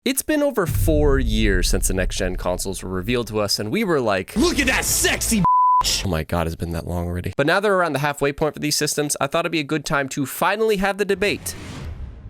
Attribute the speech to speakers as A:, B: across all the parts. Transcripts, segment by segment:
A: It's been over 4 years since the next-gen consoles were revealed to us, and we were like,
B: look at that sexy
A: oh my god, it's been that long already. But now they're around the halfway point for these systems, I thought it'd be a good time to finally have the debate.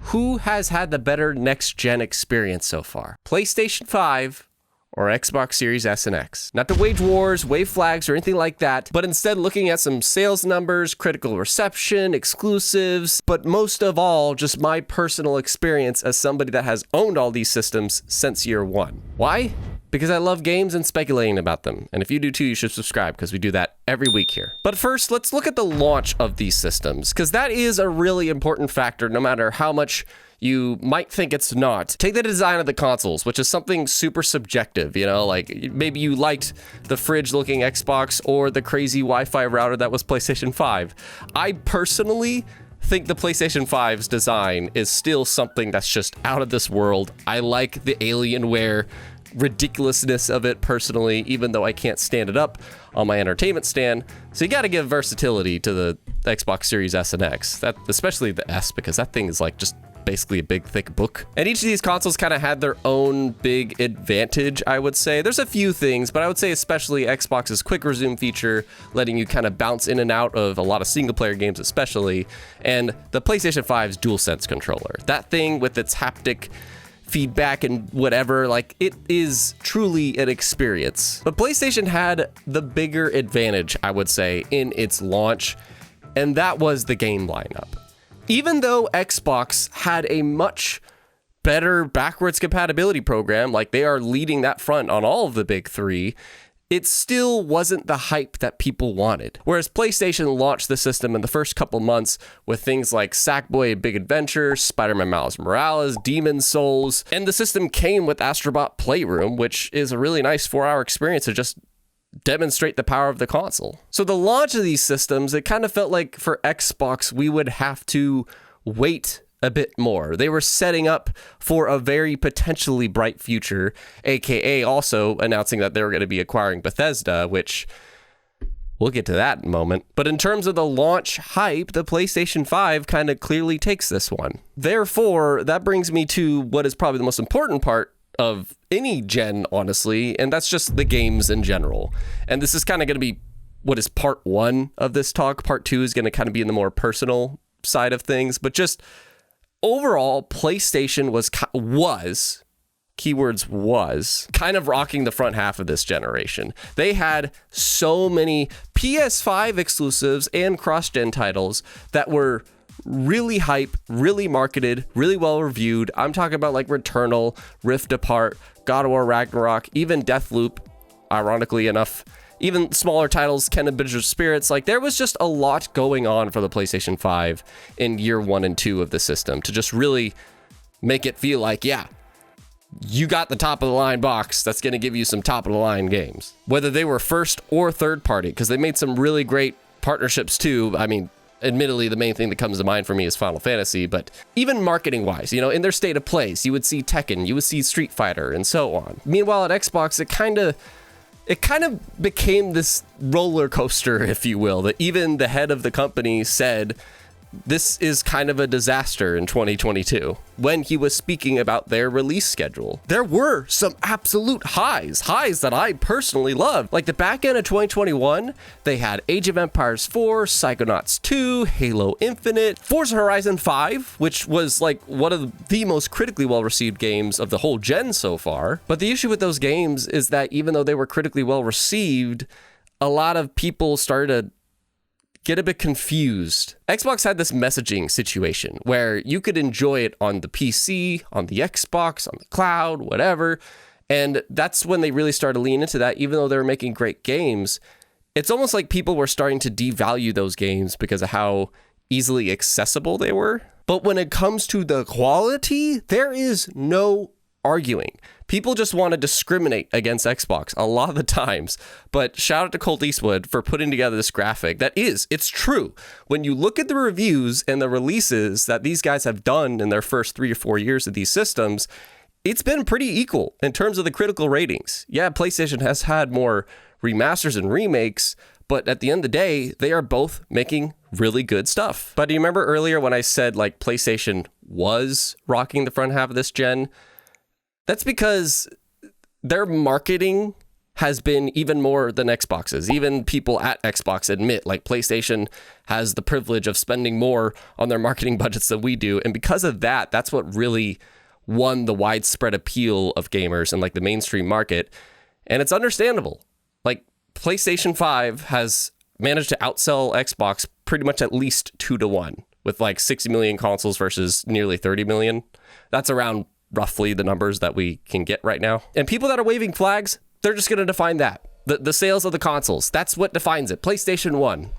A: Who has had the better next-gen experience so far? PlayStation 5 or Xbox Series S and X? Not to wage wars, wave flags, or anything like that, but instead looking at some sales numbers, critical reception, exclusives, but most of all, just my personal experience as somebody that has owned all these systems since year one. Why? Because I love games and speculating about them. And if you do too, you should subscribe because we do that every week here. But first, let's look at the launch of these systems, because that is a really important factor no matter how much you might think it's not. Take the design of the consoles, which is something super subjective, you know, like maybe you liked the fridge looking Xbox or the crazy Wi-Fi router that was PlayStation 5. I personally think the PlayStation 5's design is still something that's just out of this world. I like the Alienware ridiculousness of it personally, even though I can't stand it up on my entertainment stand. So you got to give versatility to the Xbox Series S and X, that especially the S, because that thing is like just basically a big thick book. And each of these consoles kind of had their own big advantage, I would say. There's a few things, but I would say especially Xbox's quick resume feature, letting you kind of bounce in and out of a lot of single player games especially, and the PlayStation 5's DualSense controller. That thing with its haptic feedback and whatever, like, it is truly an experience. But PlayStation had the bigger advantage, I would say, in its launch, and that was the game lineup. Even though Xbox had a much better backwards compatibility program, like they are leading that front on all of the big three, it still wasn't the hype that people wanted. Whereas PlayStation launched the system in the first couple months with things like Sackboy: Big Adventure, Spider-Man Miles Morales, Demon's Souls, and the system came with Astrobot Playroom, which is a really nice 4-hour experience to just demonstrate the power of the console. So the launch of these systems, it kind of felt like for Xbox, we would have to wait a bit more. They were setting up for a very potentially bright future, aka also announcing that they were going to be acquiring Bethesda, which we'll get to that in a moment. But in terms of the launch hype, the PlayStation 5 kind of clearly takes this one. Therefore, that brings me to what is probably the most important part of any gen, honestly, and that's just the games in general. And this is kind of going to be what is part one of this talk. Part two is going to kind of be in the more personal side of things, but just overall, PlayStation was keywords was kind of rocking the front half of this generation. They had so many PS5 exclusives and cross-gen titles that were really hype, really marketed, really well reviewed. I'm talking about like Returnal, Rift Apart, God of War Ragnarok, even Deathloop, ironically enough, even smaller titles, Ken and Bitter Spirits. Like, there was just a lot going on for the PlayStation 5 in year 1 and 2 of the system to just really make it feel like, yeah, you got the top of the line box that's going to give you some top of the line games, whether they were first or third party, because they made some really great partnerships too. I mean, admittedly, the main thing that comes to mind for me is Final Fantasy, but even marketing-wise, you know, in their state of plays, you would see Tekken, you would see Street Fighter, and so on. Meanwhile, at Xbox, it kind of became this roller coaster, if you will, that even the head of the company said this is kind of a disaster in 2022 when he was speaking about their release schedule. There were some absolute highs that I personally loved. Like the back end of 2021, they had Age of Empires 4, Psychonauts 2, Halo Infinite, Forza Horizon 5, which was like one of the most critically well-received games of the whole gen so far. But the issue with those games is that even though they were critically well-received, a lot of people started to get a bit confused. Xbox had this messaging situation where you could enjoy it on the PC, on the Xbox, on the cloud, whatever. And that's when they really started to lean into that, even though they were making great games. It's almost like people were starting to devalue those games because of how easily accessible they were. But when it comes to the quality, there is no arguing. People just want to discriminate against Xbox a lot of the times, but shout out to Colt Eastwood for putting together this graphic. It's true. When you look at the reviews and the releases that these guys have done in their first 3 or 4 years of these systems, it's been pretty equal in terms of the critical ratings. Yeah, PlayStation has had more remasters and remakes, but at the end of the day, they are both making really good stuff. But do you remember earlier when I said like PlayStation was rocking the front half of this gen? That's because their marketing has been even more than Xbox's. Even people at Xbox admit, like, PlayStation has the privilege of spending more on their marketing budgets than we do. And because of that, that's what really won the widespread appeal of gamers and like the mainstream market. And it's understandable. Like, PlayStation 5 has managed to outsell Xbox pretty much at least 2-1 with like 60 million consoles versus nearly 30 million. That's around roughly the numbers that we can get right now. And people that are waving flags, they're just going to define that. The sales of the consoles, that's what defines it. PlayStation 1.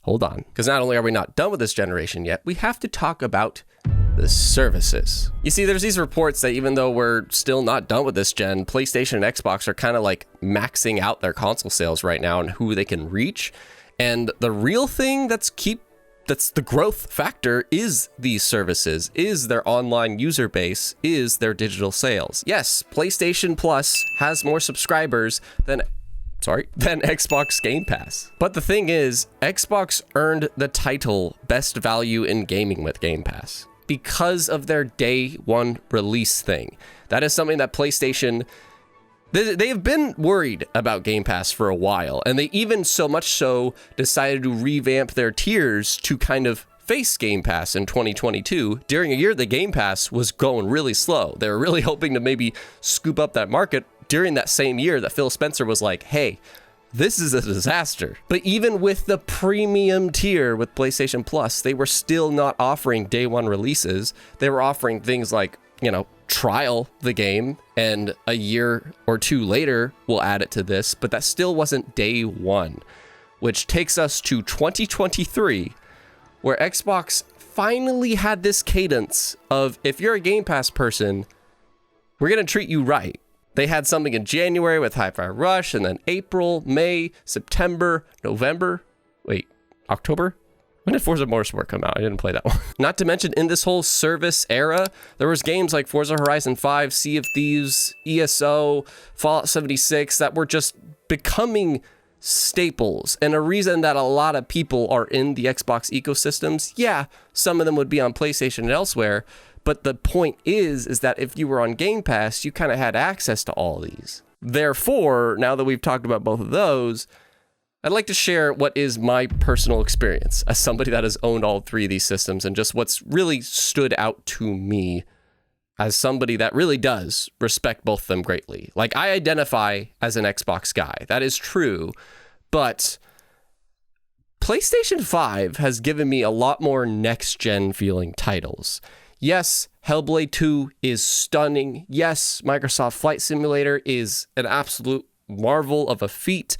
A: Hold on, because not only are we not done with this generation yet, we have to talk about the services. You see, there's these reports that even though we're still not done with this gen, PlayStation and Xbox are kind of like maxing out their console sales right now and who they can reach. And the real thing that's the growth factor is these services, is their online user base, is their digital sales. Yes, PlayStation Plus has more subscribers than Xbox Game Pass. But the thing is, Xbox earned the title Best Value in Gaming with Game Pass because of their day one release thing. That is something that PlayStation, they've been worried about Game Pass for a while, and they even so much so decided to revamp their tiers to kind of face Game Pass in 2022 during a year that Game Pass was going really slow. They were really hoping to maybe scoop up that market during that same year that Phil Spencer was like, hey, this is a disaster. But even with the premium tier with PlayStation Plus, they were still not offering day one releases. They were offering things like, trial the game, and a year or two later, we'll add it to this, but that still wasn't day one, which takes us to 2023, where Xbox finally had this cadence of, if you're a Game Pass person, we're going to treat you right. They had something in January with Hi-Fi Rush, and then April, May, September, November, October? When did Forza Motorsport come out? I didn't play that one. Not to mention, in this whole service era, there was games like Forza Horizon 5, Sea of Thieves, ESO, Fallout 76 that were just becoming staples, and a reason that a lot of people are in the Xbox ecosystems. Yeah, some of them would be on PlayStation and elsewhere, but the point is that if you were on Game Pass, you kind of had access to all these. Therefore, now that we've talked about both of those, I'd like to share what is my personal experience as somebody that has owned all three of these systems, and just what's really stood out to me as somebody that really does respect both of them greatly. Like, I identify as an Xbox guy. That is true. But PlayStation 5 has given me a lot more next-gen feeling titles. Yes, Hellblade 2 is stunning. Yes, Microsoft Flight Simulator is an absolute marvel of a feat.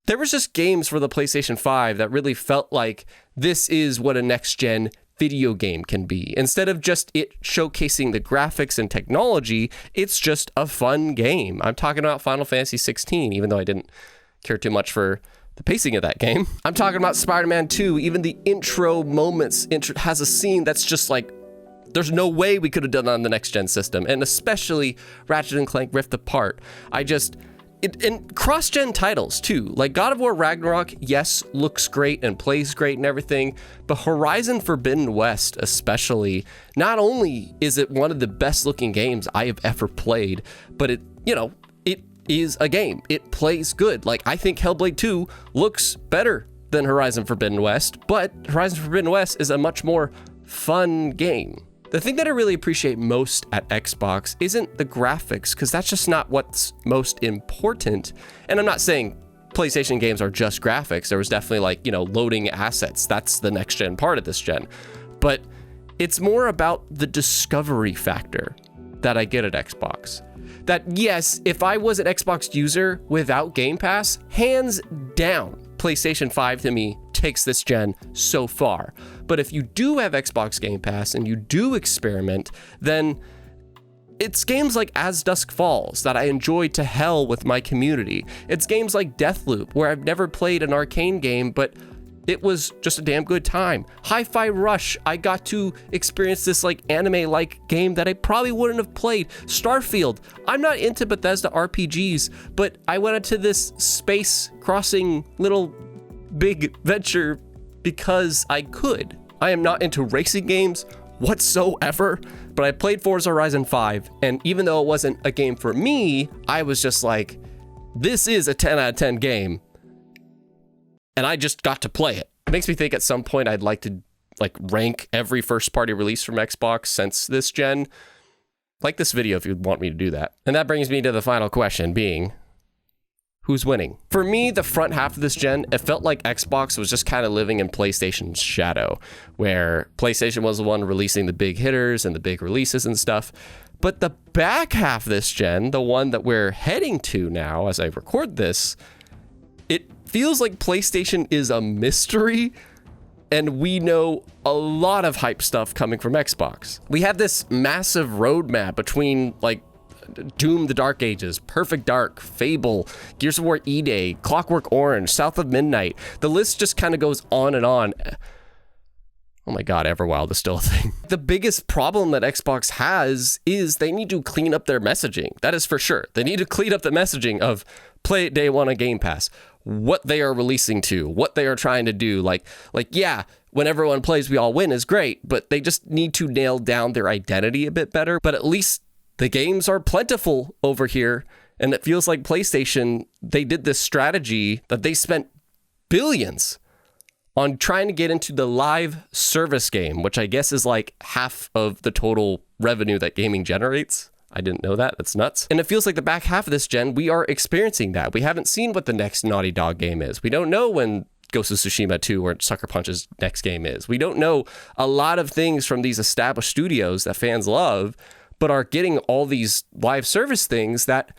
A: There was just games for the PlayStation 5 that really felt like this is what a next-gen video game can be. Instead of just it showcasing the graphics and technology, it's just a fun game. I'm talking about Final Fantasy 16, even though I didn't care too much for the pacing of that game. I'm talking about Spider-Man 2. Even the intro moments has a scene that's just like, there's no way we could have done that on the next-gen system, and especially Ratchet & Clank Rift Apart. And cross-gen titles too, like God of War Ragnarok, yes, looks great and plays great and everything, but Horizon Forbidden West especially, not only is it one of the best looking games I have ever played, but it is a game. It plays good. Like, I think Hellblade 2 looks better than Horizon Forbidden West, but Horizon Forbidden West is a much more fun game. The thing that I really appreciate most at Xbox isn't the graphics, because that's just not what's most important. And I'm not saying PlayStation games are just graphics. There was definitely loading assets. That's the next gen part of this gen. But it's more about the discovery factor that I get at Xbox. That yes, if I was an Xbox user without Game Pass, hands down, PlayStation 5 to me takes this gen so far. But if you do have Xbox Game Pass and you do experiment, then it's games like As Dusk Falls that I enjoy to hell with my community. It's games like Deathloop, where I've never played an arcane game, but it was just a damn good time. Hi-Fi Rush, I got to experience this anime-like game that I probably wouldn't have played. Starfield, I'm not into Bethesda RPGs, but I went into this space crossing little big venture because I could. I am not into racing games whatsoever, but I played Forza Horizon 5, and even though it wasn't a game for me, I was just like, this is a 10 out of 10 game, and I just got to play it. It makes me think at some point I'd like to rank every first-party release from Xbox since this gen. Like this video if you want me to do that. And that brings me to the final question, being, who's winning? For me, the front half of this gen, it felt like Xbox was just kind of living in PlayStation's shadow, where PlayStation was the one releasing the big hitters and the big releases and stuff. But the back half of this gen, the one that we're heading to now as I record this, it feels like PlayStation is a mystery, and we know a lot of hype stuff coming from Xbox. We have this massive roadmap between like Doom: The Dark Ages, Perfect Dark, Fable, Gears of War E-Day, Clockwork Orange, South of Midnight. The list just kind of goes on and on. Oh my God, Everwild is still a thing. The biggest problem that Xbox has is they need to clean up their messaging. That is for sure. They need to clean up the messaging of play it day one on Game Pass, what they are releasing to, what they are trying to do. Like, yeah, when everyone plays, we all win is great, but they just need to nail down their identity a bit better. But at least the games are plentiful over here. And it feels like PlayStation, they did this strategy that they spent billions on trying to get into the live service game, which I guess is like half of the total revenue that gaming generates. I didn't know that. That's nuts. And it feels like the back half of this gen, we are experiencing that. We haven't seen what the next Naughty Dog game is. We don't know when Ghost of Tsushima 2 or Sucker Punch's next game is. We don't know a lot of things from these established studios that fans love, but are getting all these live service things that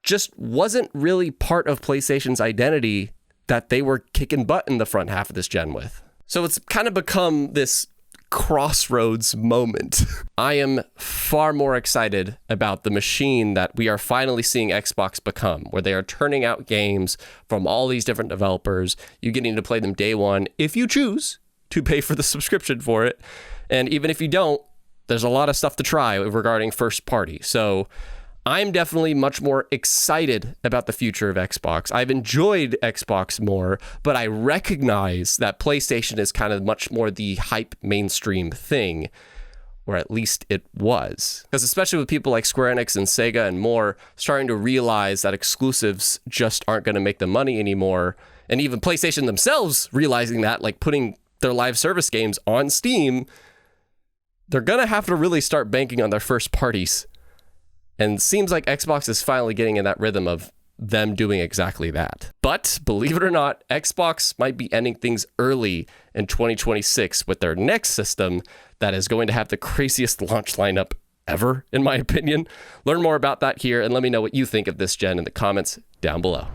A: just wasn't really part of PlayStation's identity that they were kicking butt in the front half of this gen with. So it's kind of become this crossroads moment. I am far more excited about the machine that we are finally seeing Xbox become, where they are turning out games from all these different developers, you getting to play them day one if you choose to pay for the subscription for it. And even if you don't, there's a lot of stuff to try regarding first party. So I'm definitely much more excited about the future of Xbox. I've enjoyed Xbox more, but I recognize that PlayStation is kind of much more the hype mainstream thing, or at least it was. Because especially with people like Square Enix and Sega and more starting to realize that exclusives just aren't going to make them money anymore, and even PlayStation themselves realizing that, like putting their live service games on Steam, they're going to have to really start banking on their first parties. And it seems like Xbox is finally getting in that rhythm of them doing exactly that. But believe it or not, Xbox might be ending things early in 2026 with their next system that is going to have the craziest launch lineup ever, in my opinion. Learn more about that here and let me know what you think of this gen in the comments down below.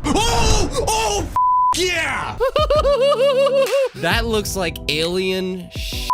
B: Yeah! That looks like alien shit.